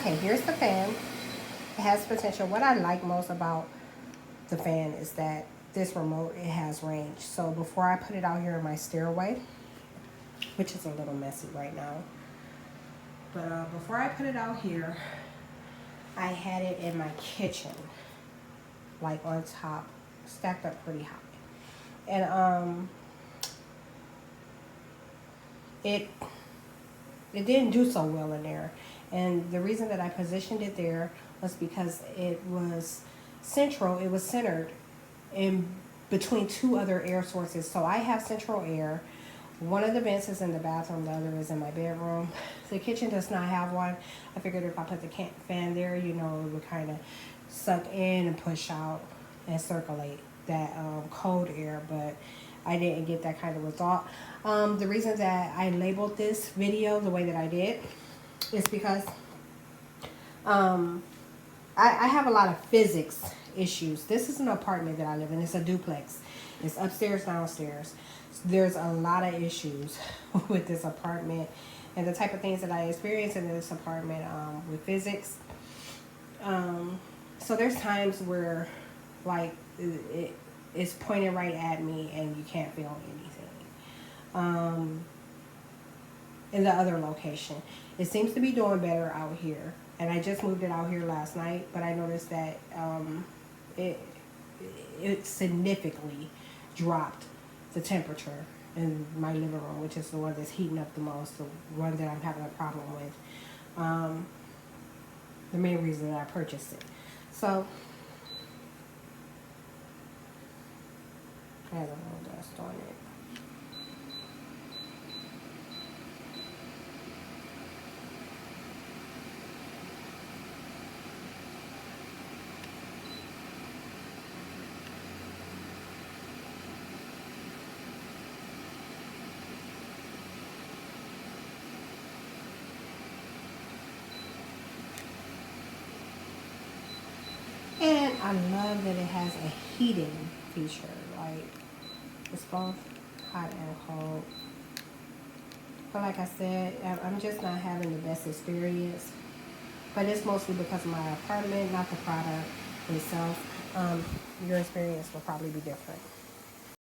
Okay, here's the fan. It has potential. What I like most about the fan is that this remote, it has range. So before I put it out here in my stairway, which is a little messy right now, but before I put it out here, I had it in my kitchen, like on top, stacked up pretty high. And it didn't do so well in there. And the reason that I positioned it there was because it was central, it was centered in between two other air sources. So I have central air. One of the vents is in the bathroom, the other is in my bedroom. The kitchen does not have one. I figured if I put the fan there, you know, it would kind of suck in and push out and circulate that cold air, but I didn't get that kind of result. The reason that I labeled this video the way that I did is because I have a lot of physics issues. This is an apartment that I live in. It's a duplex. It's upstairs, downstairs. There's a lot of issues with this apartment and the type of things that I experience in this apartment with physics. So there's times where like it's pointing right at me and you can't feel anything. In the other location, it seems to be doing better out here, and I just moved it out here last night, but I noticed that it significantly dropped the temperature in my living room, which is the one that's heating up the most, the one that I'm having a problem with. The main reason that I purchased it. So I have a little dust on it. And I love that it has a heating feature. Like, it's both hot and cold. But like I said, I'm just not having the best experience. But it's mostly because of my apartment, not the product itself. Your experience will probably be different.